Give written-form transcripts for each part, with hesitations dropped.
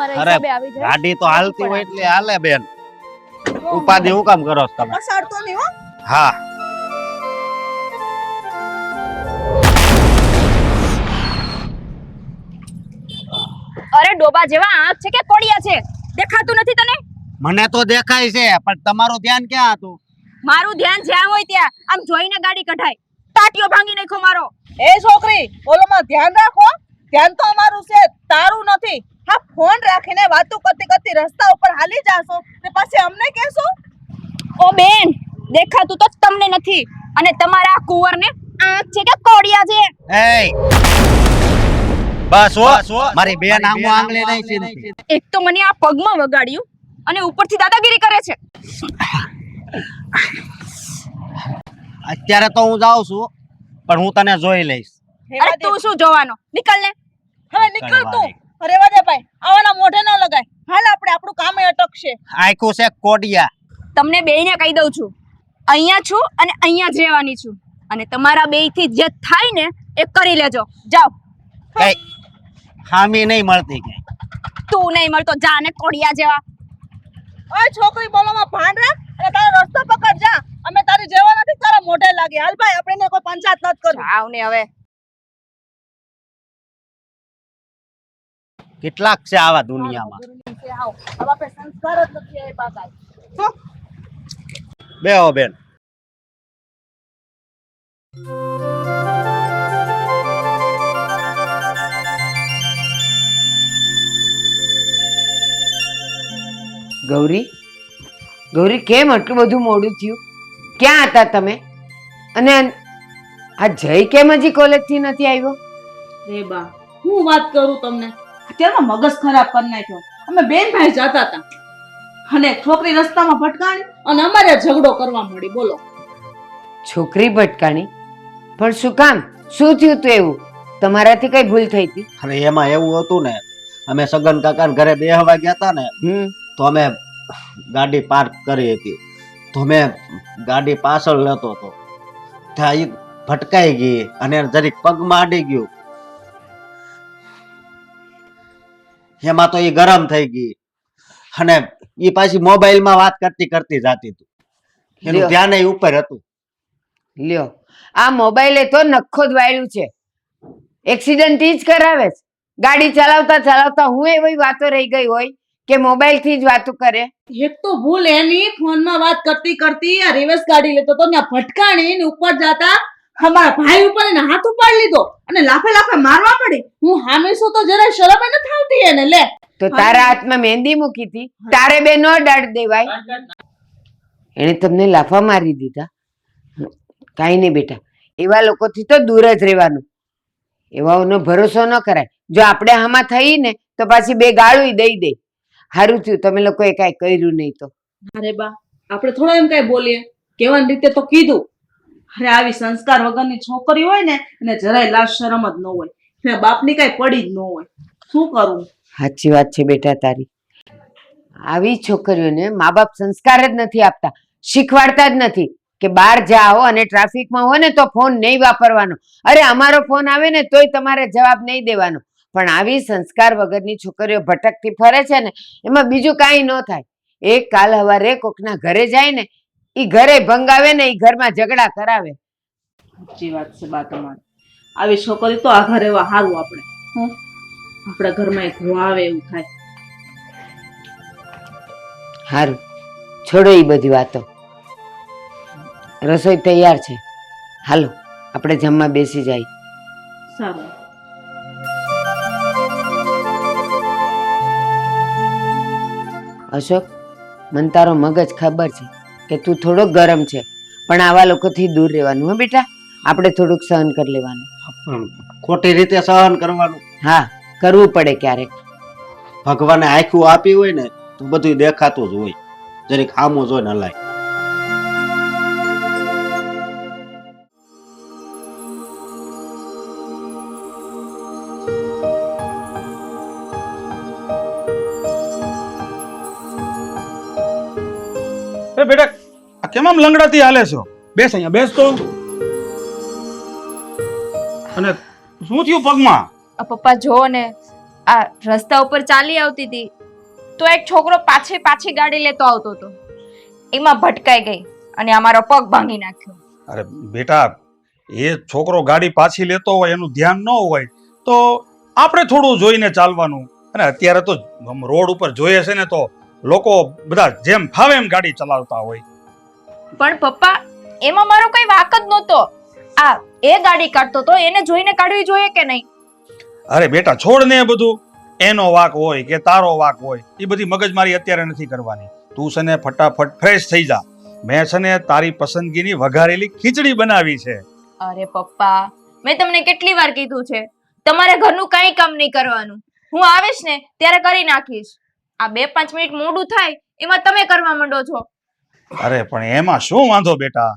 તમારા અરે હિસાબે આવી જાય. ગાડી તો હાલતી હોય એટલે હાલે બેન. ઉપાધિ હું કામ કરો છો તમે? પસાડતો નહીં હો. હા અરે ડોબા જેવા આંખ છે કે કોડિયા છે? દેખાતું નથી તને? મને તો દેખાય છે પણ તમારું ધ્યાન ક્યાં હતું? મારું ધ્યાન જ્યાં હોય ત્યાં આમ જોઈને ગાડી કઢાય. તાટીઓ ભાંગી નાખો મારો. એ છોકરી ઓલોમાં ધ્યાન રાખો. ધ્યાન તો અમારું છે, તારું નથી. હા, ફોન રાખીને વાતો કરતી કરતી રસ્તા ઉપર હાલી જાશો ને પછી અમને કહેશો? ઓ બેન, દેખાતું તો તમને નથી અને તમારા કુંવરને આંખ છે કે કોડિયા છે? એય બસ હો, મારી બેન આમો આંગળી નહીં ચીંધતી. એક તો મને આ પગમાં વગાડ્યું અને ઉપરથી દાદાગીરી કરે છે. અત્યારે તો હું જાઉં છું પણ હું તને જોઈ લઈશ. અરે તું શું જોવાનો? નીકળ ને. હવે નીકળ તું. રેવા દે ભાઈ, આવાના મોઢે ન લગાય. હાલ આપણે આપણું કામે અટકશે. આખું છે કોડિયા. તમને બેયને કહી દઉં છું, અહીંયા છું અને અહીંયા જ રહેવાની છું અને તમારા બેયથી જે થાય ને એ કરી લેજો. જાઓ. કઈ હામી નહીં મળતી કે તું નહીં મળતો, જા ને કોડિયા જેવા. ઓય છોકરી, બોલોમાં ભાન રાખ અને તારો રસ્તો પકડ જા. અમે તારી જેવા નથી, તારા મોઢે લાગે. હાલ ભાઈ, આપણે કોઈ પંચાયત નથી કરવી. આવ ને હવે. કેટલાક છે આવા દુનિયામાં. આવ. હવે આપણે સંસ્કાર જ નથી એ પાછા. બેહો બેન. ગૌરી, ગૌરી, કેમ આટલું બધું મોડું થયું? ક્યાં હતા તમે? અને આ જય કેમ હજી કોલેજથી નથી આવ્યો? રે બા, હું વાત કરું તમને. અત્યારમાં મગજ ખરાબ કરી નાખ્યો. અમે બેન ભાઈ જતા હતા અને છોકરી રસ્તામાં ભટકાણી અને અમારે ઝઘડો કરવા મળી. બોલો. છોકરી ભટકાણી? પણ શું કામ? શું થયું તું એવું? તમારાથી કઈ ભૂલ થઈ હતી? અને એમાં એવું હતું ને, અમે સગન કાકા ઘરે બેહવા ગયા હતા ને, તો અમે ગાડી પાર્ક કરી હતી. તો મેં ગાડી પાછળ લેતો હતો, ત્યાં ઈ ભટકાઈ ગઈ અને જરીક પગમાં અડી ગયું. એમાં તો ઈ ગરમ થઈ ગઈ અને ઈ પાછી મોબાઈલમાં વાત કરતી કરતી જાતી હતી. એનું ધ્યાન ય ઉપર હતું. લ્યો, આ મોબાઈલે તો નખો જ વાળ્યું છે. એક્સિડન્ટ જ કરાવે છે. ગાડી ચલાવતા ચલાવતા હું એવી વાતો રહી ગઈ હોય કે મોબાઈલ થી જ વાતો કરે. એક તો ભૂલ એની, ફોનમાં વાત કરતી કરતી આ રિવર્સ ગાડી લેતો તો ને ભટકાણી ને ઉપર જાતા અમારા ભાઈ ઉપર એને હાથ ઉપાડી લીધો અને લાફે લાફે મારવા પડી. હું હામેશો તો જરા શરમ ન થાવતી એને. લે, તો તારા હાથમાં મહેંદી મૂકી હતી, તારે બે નો દાડ દેવાય. એને તમને લાફા મારી દીધા. કાઈ નહીં બેટા, એવા લોકોથી તો દૂર જ રહેવાનું. એવાઓનો ભરોસો ન કરાય. જો આપણે આમાં થઈ ને તો પાછી બે ગાળું દઈ દે. સારું થયું તમે લોકોએ કાંઈ કર્યું નહીં તો. અરે બા, આપણે થોડા એમ કઈ બોલીએ, કેવાની રીતે તો કીધું. અરે આવી સંસ્કાર વગરની છોકરી હોય ને એને જરાય લાજ શરમ જ ન હોય. એના બાપની કઈ પડી જ ન હોય. શું કરું? સાચી વાત છે બેટા તારી. આવી છોકરીઓને મા બાપ સંસ્કાર જ નથી આપતા, શીખવાડતા જ નથી કે બહાર જાઓ અને ટ્રાફિકમાં હો ને તો ફોન નહીં વાપરવાનો. અરે અમારો ફોન આવે ને તોય તમારે જવાબ નહીં દેવાનો. પણ આવી સંસ્કાર વગરની છોકરીઓ ભટકતી ફરે છે ને, એમાં બીજું કાંઈ ન થાય. એક કાલ હવારે કોકના ઘરે જાય ને, ઈ ઘરે ભંગાવે ને ઈ ઘરમાં ઝઘડા કરાવે. સાચી વાત છે બા તમારી. આવી છોકરી તો આ ઘરે હારું આપણે. આપણા ઘરમાં એક આવે એવું થાય. સારું, છોડો ઈ બધી વાતો. રસોઈ તૈયાર છે, હાલો આપણે જમવા બેસી જાય. સારું. અશોક, મને તારો મગજ ખબર છે કે તું થોડોક ગરમ છે, પણ આવા લોકોથી દૂર રહેવાનું. હો બેટા, આપણે થોડુંક સહન કરી લેવાનું. ખોટી રીતે સહન કરવાનું. હા, કરવું પડે ક્યારેક. ભગવાને આખું આપી હોય ને તો બધું દેખાતું જ હોય. જરીક સામું જોઈને હલાય. બેટા, આ કેમ આમ લંગડાતી હાલે છો? બેસ અહીંયા, બેસ તો. અને શું થયું પગમાં? પપ્પા જો ને, આ રસ્તા ઉપર ચાલી આવતી હતી તો એક છોકરો પાછી ગાડી લેતો આવતો હતો, એમાં ભટકાઈ ગઈ અને અમારો પગ ભાંગી નાખ્યો. અરે બેટા, એ છોકરો ગાડી પાછી લેતો હોય એનું ધ્યાન ન હોય તો આપણે થોડું જોઈને ચાલવાનું. અને અત્યારે તો રોડ ઉપર જોઈએ છે ને તો લોકો બધા જેમ ફાવે એમ ગાડી ચલાવતા હોય. પણ પપ્પા, એમાં મારો કઈ વાક જ નહોતો. આ એ ગાડી કાઢતો તો, એને જોઈને કાઢવી જોઈએ કે નહીં? અરે બેટા, છોડ ને એ બધું. એનો વાક હોય કે તારો વાક હોય એ બધી મગજમારી અત્યારે નથી કરવાની. તું છે ને ફટાફટ ફ્રેશ થઈ જા. મેં છે ને તારી પસંદગીની વઘારેલી ખીચડી બનાવી છે. અરે પપ્પા, મેં તમને કેટલી વાર કીધું છે તમારે ઘરનું કઈ કામ નહીં કરવાનું. હું આવીશ ને ત્યારે કરી નાખીશ. આ 2-5 મિનિટ મોડું થાય એમાં તમે કરવા માંડો છો. અરે પણ એમાં શું વાંધો બેટા?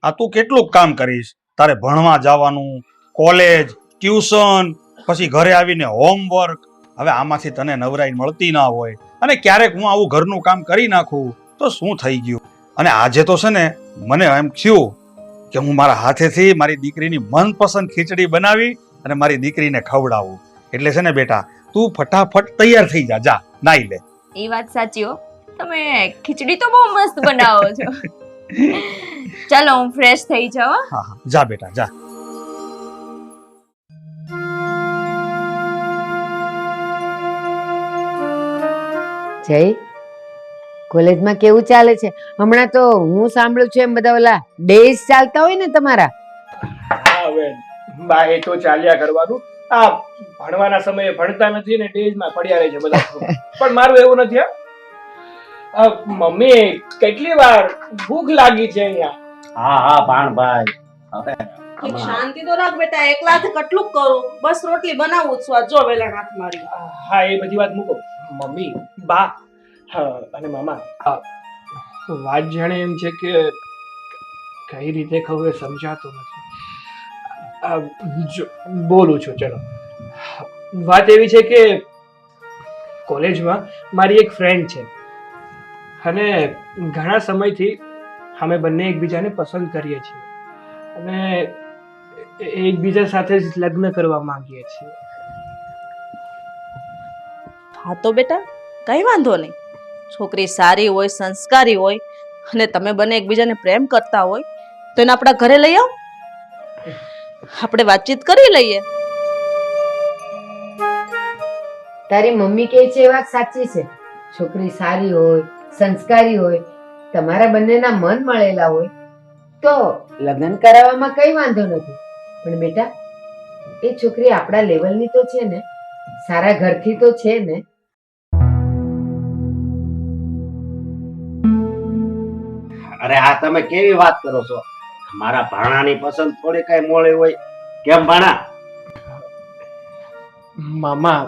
આ તું કેટલું કામ કરીશ? તારે ભણવા જવાનું, કોલેજ, ટ્યુશન, પછી ઘરે આવીને હોમવર્ક. હવે આમાંથી તને નવરાઈ મળતી ના હોય અને ક્યારેક હું આવું ઘરનું કામ કરી નાખું તો શું થઈ ગયું? અને આજે તો છે ને મને એમ થયું કે હું મારા હાથેથી મારી દીકરીની મનપસંદ ખીચડી બનાવી અને મારી દીકરીને ખવડાવું. એટલે છે ને બેટા, તું ફટાફટ તૈયાર થઈ જા. જા નાઈ લે. એ વાત સાચી હો, તમે ખીચડી તો બહુ મસ્ત બનાવો છો. ચાલો હું ફ્રેશ થઈ જાઉં. હા હા, જા બેટા જા. જય, કોલેજમાં કેવું ચાલે છે હમણાં? તો હું સાંભળું છું એમ બધા ઓલા ડેઝ ચાલતા હોય ને તમારા. હા બેન, બા એ તો ચાલ્યા કરવાનું. આ ભણવાના સમયે ભણતા નથી ને ડેઝમાં પડ્યા રહે છે બધા. પણ મારું એવું નથી. હા મમ્મી, કેટલી વાર ભૂખ લાગી છે અહીંયા. હા હા ભાણભાઈ, હવે એક શાંતિ તો રાખ બેટા, એકલાથી કેટલું કરું? બસ રોટલી બનાવું છું. આ જો વેલા હાથ મારી. હા એ બધી વાત મૂકો. મમ્મી, બા અને મામા, વાત જાણે એમ છે કે કઈ રીતે કહું એ સમજાતું નથી. બોલું છું. ચલો, વાત એવી છે કે કોલેજમાં મારી એક ફ્રેન્ડ છે અને ઘણા સમયથી અમે બંને એકબીજાને પસંદ કરીએ છીએ અને એકબીજા સાથે જ લગ્ન કરવા માંગીએ છીએ. હા તો બેટા, કઈ વાંધો નહીં. છોકરી સારી હોય, સંસ્કારી હોય અને તમે બંને એકબીજાને પ્રેમ કરતા હોય તો એને આપણા ઘરે લઈ આવો. આપણે વાતચીત કરી લઈએ. તારી મમ્મી કહે છે એ વાત સાચી છે. છોકરી સારી હોય, સંસ્કારી હોય, તમારા બંનેના મન મળેલા હોય તો લગ્ન કરાવવામાં કઈ વાંધો નથી. પણ બેટા, એ છોકરી આપણા લેવલની તો છે ને, સારા ઘરથી તો છે ને. અરે આ તમે કેવી વાત કરો છો? મારા ભાણાની પસંદ થોડી કઈ મોળી હોય. કેમ ભાણા? મામા,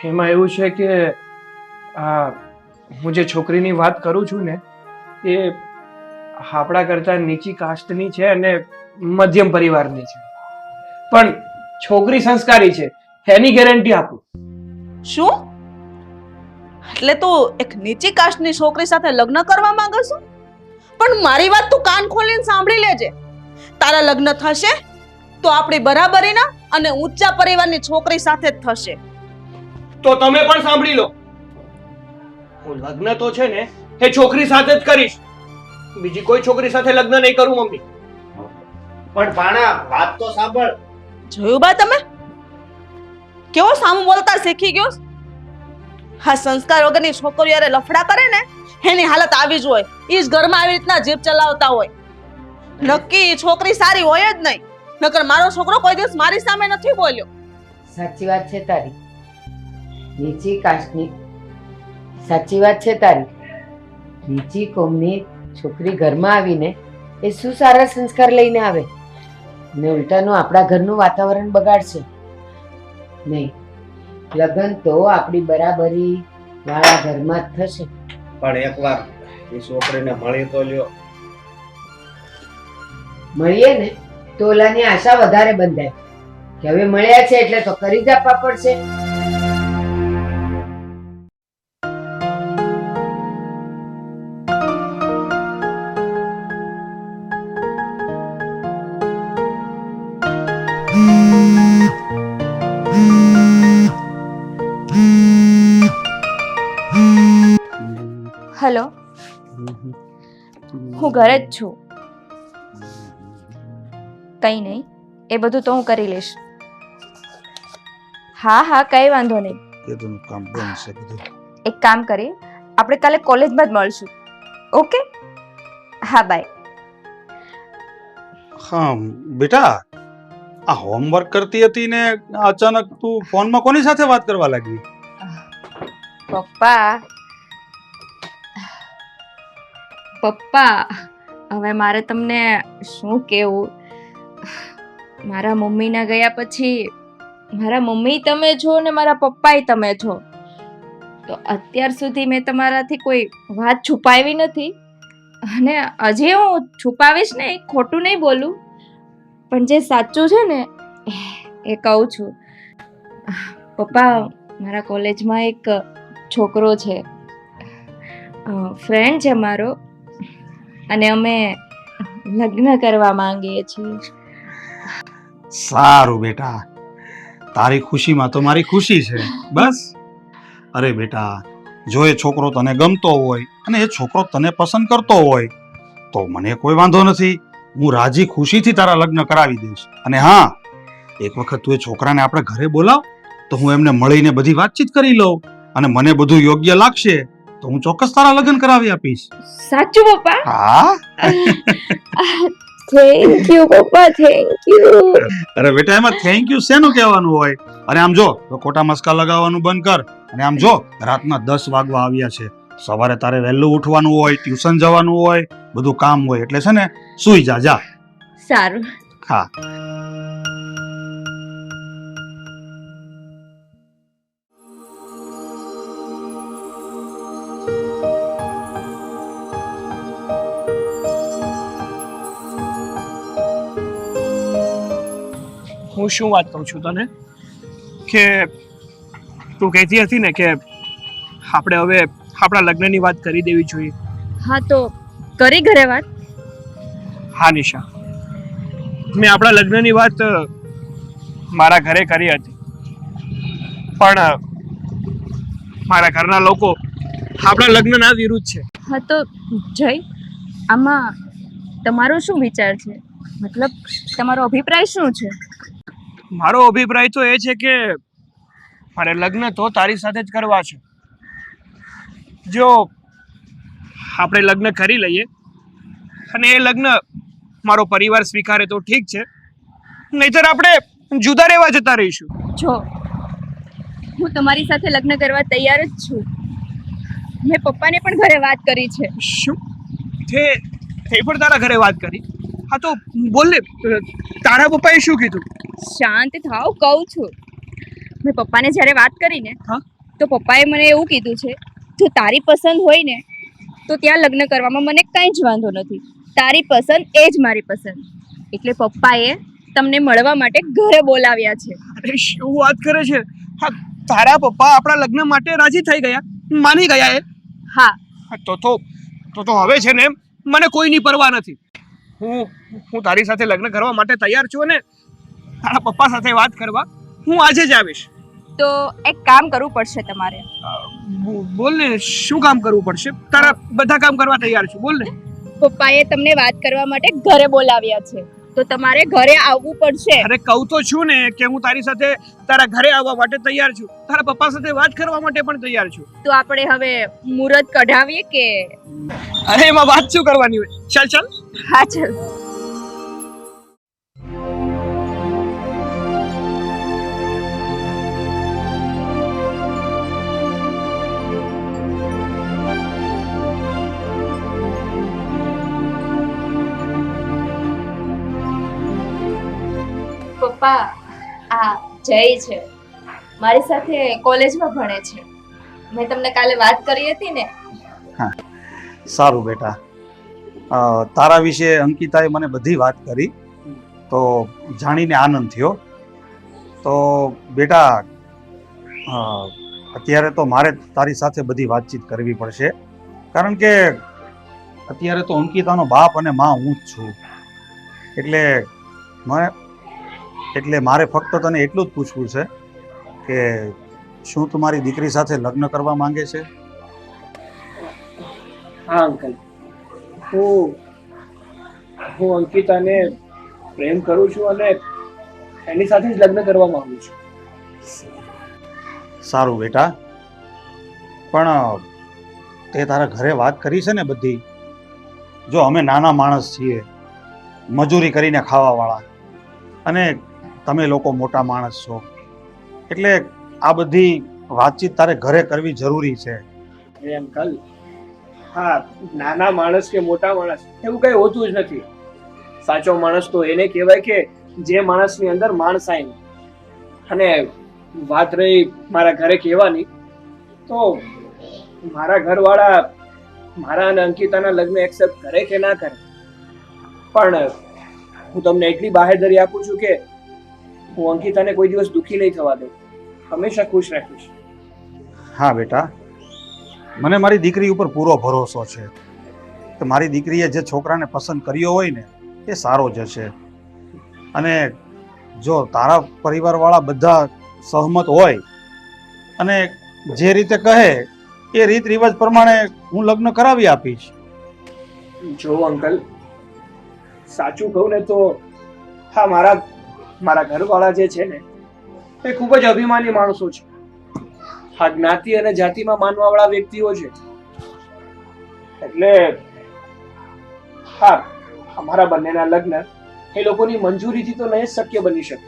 એમાં એવું છે કે હું જે છોકરીની વાત કરું છું ને એ આપણા કરતા નીચી કાસ્ટની છે અને મધ્યમ પરિવારની છે. પણ છોકરી સંસ્કારી છે, એની ગેરંટી આપું. શું? એટલે તું એક નીચી કાસ્ટની છોકરી સાથે લગ્ન કરવા માંગો છો? પણ મારી વાત તું કાન ખોલીને સાંભળી લેજે. તારા લગ્ન થશે તો આપણી બરાબરીના અને ઊંચા પરિવારની છોકરી સાથે જ થશે. તો તમે પણ સાંભળી લો, હું લગ્ન તો છે ને એ છોકરી સાથે જ કરીશ. બીજી કોઈ છોકરી સાથે લગ્ન નહીં કરું મમ્મી. પણ ભાણા વાત તો સાંભળ. જોયું બા તમે કેવો સામું બોલતા શીખી ગયો? હા, સંસ્કાર વગરની છોકરીઓ યારે લફડા કરે ને એની હાલત આવી જ હોય. ઈ જ ઘરમાં આવી રીતના જીભ ચલાવતા હોય. નક્કી છોકરી સારી હોય જ નહીં, નકર મારો છોકરો કોઈ દિવસ મારી સામે નથી બોલ્યો. સાચી વાત છે તારી. નીચી કાસ્ટની સાચી વાત છે તારી. નીચી કોમની છોકરી ઘરમાં આવીને એ શું સારા સંસ્કાર લઈને આવે ને ઉલટાનું આપણા ઘરનું વાતાવરણ બગાડશે. નહીં, લગ્ન તો આપણી બરાબરી વાળા ઘરમાં જ થશે. પણ એકવાર એ છોકરીને મળી તો લ્યો. મળીએ ને તો ઓલાની આશા વધારે બંધાય કે હવે મળ્યા છે એટલે તો કરી જ આપવા પડશે. હું ઘરે જ છું. કંઈ નહીં, એ બધું તો હું કરી લઈશ. હા કંઈ વાંધો નહીં. એ તો કામ બનશે બધું. એક કામ કરીએ, આપણે કાલે કોલેજમાં જ મળશું. ઓકે? હા બાય. હા બેટા, આ હોમવર્ક કરતી હતી ને અચાનક તું ફોનમાં કોની સાથે વાત કરવા લાગી? પપ્પા, હવે મારે તમને શું કહેવું. મારા મમ્મીના ગયા પછી મારા મમ્મી તમે છો ને મારા પપ્પાય તમે છો. તો અત્યાર સુધી મેં તમારાથી કોઈ વાત છુપાવી નથી અને હજી હું છુપાવીશ નહીં, ખોટું નહીં બોલું, પણ જે સાચું છે ને એ કહું છું. પપ્પા, મારા કોલેજમાં એક છોકરો છે, ફ્રેન્ડ છે મારો, અને અમે લગ્ન કરવા માંગીએ છીએ. સારું બેટા, તારી ખુશીમાં તો મારી ખુશી છે. બસ. અરે બેટા, જો એ છોકરો તને ગમતો હોય અને એ છોકરો તને પસંદ કરતો હોય તો મને કોઈ વાંધો નથી. હું રાજી ખુશીથી તારા લગ્ન કરાવી દઈશ. અને હા, એક વખત તું એ છોકરાને આપણે ઘરે બોલાવ તો હું એમને મળીને બધી વાતચીત કરી લઉં અને મને બધું યોગ્ય લાગશે તો હું ચોક્કસ તારા લગ્ન કરાવી આપીશ. સાચું પપ્પા? હા. થેન્ક યુ પપ્પા, થેન્ક યુ. અરે બેટા, એમાં થેન્ક યુ શેનું કહેવાનું હોય? અને આમ જો, ખોટા મસ્કા લગાવવાનું બંધ કર. અને આમ જો, રાતના 10 વાગવા આવ્યા છે. સવારે તારે વહેલું ઉઠવાનું હોય, ટ્યુશન જવાનું હોય, બધું કામ હોય, એટલે છે ને સૂઈ જા. સારું. હા. હું શું વાત કહું છું તને કે તું કહેતી હતી ને કે આપણે હવે આપણા લગ્નની વાત કરી દેવી જોઈએ. હા, તો કરી ઘરે વાત? હા નિશા, મેં આપણા લગ્નની વાત મારા ઘરે કરી હતી, પણ મારા ઘરના લોકો આપણા લગ્નના વિરુદ્ધ છે. હા, તો જય, આમાં તમારો શું વિચાર છે? મતલબ તમારો અભિપ્રાય શું છે? મારો અભિપ્રાય તો એ છે કે મારે લગ્ન તો તારી સાથે જ કરવા છે. જો આપણે લગ્ન કરી લઈએ અને એ લગ્ન મારો પરિવાર સ્વીકારે તો ઠીક છે, નહીતર આપણે જુદા રહેવા જતા રહીશું. જો હું તમારી સાથે લગ્ન કરવા તૈયાર જ છું. મેં પપ્પાને પણ ઘરે વાત કરી છે. શું? તે પણ તારા ઘરે વાત કરી? હા, તો બોલ ને, તારા પપ્પાએ શું કીધું? શાંત થાવ, કહું છું. મેં પપ્પાને જ્યારે વાત કરી ને, હા? તો પપ્પાએ મને એવું કીધું છે, જો તારી પસંદ હોય ને તો ત્યાં લગ્ન કરવામાં મને કંઈ જ વાંધો નથી. તારી પસંદ એ જ મારી પસંદ. એટલે પપ્પાએ તમને મળવા માટે ઘરે બોલાવ્યા છે. અરે શું વાત કરે છે? હા, તારા પપ્પા આપણા લગ્ન માટે રાજી થઈ ગયા, માની ગયા એ? હા. તો હવે છે ને મને કોઈની પરવા નથી. હું તારી સાથે લગ્ન કરવા માટે તૈયાર છું અને તારા પપ્પા સાથે વાત કરવા હું આજે જ આવીશ. તો એક કામ કરવું પડશે તમારે. બોલ ને, શું કામ કરવું પડશે? તારા બધા કામ કરવા તૈયાર છું, બોલ ને. પપ્પાએ તમને વાત કરવા માટે ઘરે બોલાવ્યા છે, તો તમારે ઘરે આવવું પડશે. અરે કહું તો છું ને કે હું તારી સાથે તારા ઘરે આવવા માટે તૈયાર છું, તારા પપ્પા સાથે વાત કરવા માટે પણ તૈયાર છું. તો આપણે હવે મુહૂર્ત કઢાવીએ કે? અરે એમાં વાત શું કરવાની હોય? ચાલ. હા, ચાલ. પપ્પા, આ જય છે, મારી સાથે કોલેજમાં ભણે છે. મેં તમને કાલે વાત કરી હતી ને. સારું બેટા, તારા વિશે અંકિતાએ મને બધી વાત કરી તો જાણીને આનંદ થયો. તો બેટા, અત્યારે તો મારે તારી સાથે બધી વાતચીત કરવી પડશે, કારણ કે અત્યારે તો અંકિતાનો બાપ અને મા હું જ છું. એટલે મારે ફક્ત તને એટલું જ પૂછવું છે કે શું તું મારી દીકરી સાથે લગ્ન કરવા માંગે છે? હા અંકલ, હું અંકિતાને પ્રેમ કરું છું અને એની સાથે જ લગ્ન કરવા માંગુ છું. સારું બેટા, પણ તે તારા ઘરે વાત કરી છે ને બધી? જો અમે નાના માણસ છીએ, મજૂરી કરીને ખાવાવાળા, અને તમે લોકો મોટા માણસ છો, એટલે આ બધી વાતચીત તારે ઘરે કરવી જરૂરી છે. અંકલ, હા, નાના માણસ કે મોટા માણસ એવું કઈ હોતું જ નથી. સાચો માણસ તો એને કહેવાય કે જે માણસની અંદર માણસ આય. અને વાત રહી મારા ઘરે કહેવાની, તો મારા ઘરવાળા મારા અને અંકિતાના લગ્ન એક્સેપ્ટ કરે કે ના કરે, પણ હું તમને એટલી બાહેધરી આપું છું કે હું અંકિતાને કોઈ દિવસ દુઃખી નહીં થવા દઉં, હંમેશા ખુશ રાખીશ. હા બેટા, મને મારી દીકરી ઉપર પૂરો ભરોસો છે કે મારી દીકરીએ જે છોકરાને પસંદ કર્યો હોય ને એ સારો જ હશે. અને જો તારા પરિવારવાળા બધા સહમત હોય અને જે રીતે કહે એ રીત રિવાજ પ્રમાણે હું લગ્ન કરાવી આપીશ. જો અંકલ, સાચું કહું ને તો હા, મારા ઘરવાળા જે છે ને એ ખૂબ જ અભિમાની માણસો છે. આ જ્ઞાતિ અને જાતિમાં માનવાવાળા વ્યક્તિઓ છે. એટલે હા, અમારા બંનેના લગ્ન એ લોકોની મંજૂરીથી તો નહીં જ શક્ય બની શકે.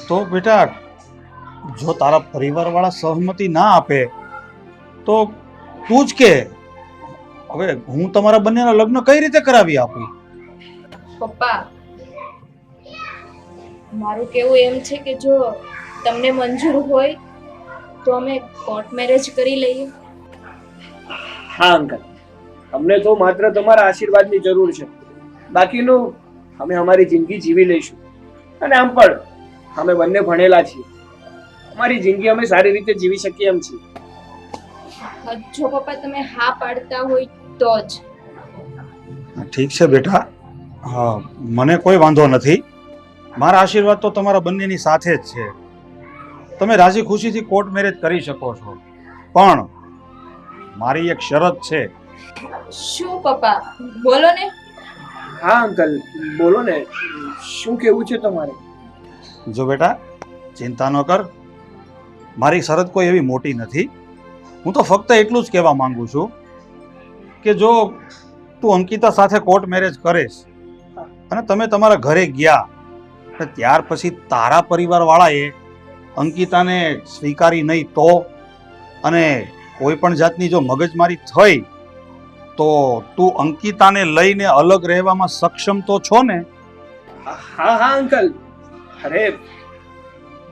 તો બેટા, જો તારા પરિવારવાળા સહમતિ ના આપે તો તું જ કે, હવે હું તમારા બંનેના લગ્ન કઈ રીતે કરાવી આપું? પપ્પા, મારું કેવું એમ છે કે જો તમને મંજૂર હોય તો અમે કોર્ટ મેરેજ કરી લઈએ. હા અંકલ, અમને તો માત્ર તમારા આશીર્વાદની જરૂર છે. બાકીનું અમે અમારી જિંદગી જીવી લઈશું. અને આમ પણ અમે બંને ભણેલા છીએ, અમારી જિંદગી અમે સારી રીતે જીવી શકીએ એમ છીએ. જો પપ્પા તમે હા પાડતા હોય તો જ. ઠીક છે બેટા, હા, મને કોઈ વાંધો નથી. મારા આશીર્વાદ તો તમારા બંનેની સાથે જ છે. તમે રાજી ખુશીથી કોર્ટ મેરેજ કરી શકો છો, પણ મારી એક શરત છે. શું પપ્પા, બોલો ને. હા અંકલ, બોલો ને, શું કેવું છે તમારે? જો બેટા, ચિંતા ન કર, મારી શરત કોઈ એવી મોટી નથી. હું તો ફક્ત એટલું જ કહેવા માંગુ છું કે જો તું અંકિતા સાથે કોર્ટ મેરેજ કરીશ અને તમે તમારા ઘરે ગયા અને ત્યાર પછી તારા પરિવારવાળાએ અંકિતાને સ્વીકારી નહીં તો, અને કોઈ પણ જાતની જો મગજમારી થઈ તો તું અંકિતાને લઈને અલગ રહેવામાં સક્ષમ તો છો ને? હા હા અંકલ, અરે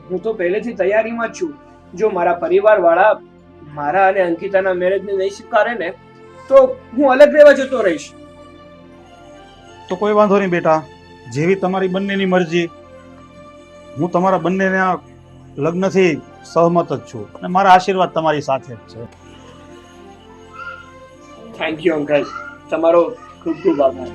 હું તો પહેલેથી તૈયારીમાં જ છું. જો મારા પરિવારવાળા મારા અને અંકિતાના મેરેજને નહીં સ્વીકારે ને તો હું અલગ રહેવા જતો રહીશ. તો કોઈ વાંધો નહીં બેટા, જેવી તમારી બંનેની મરજી. હું તમારા બંનેના લગ્નથી સહમત જ છું અને મારા આશીર્વાદ તમારી સાથે જ છે. થેન્ક યુ અંકલ, તમારો ખૂબ ખૂબ આભાર.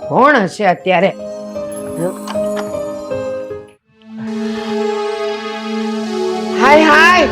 કોણ હશે અત્યારે? હાય હાય,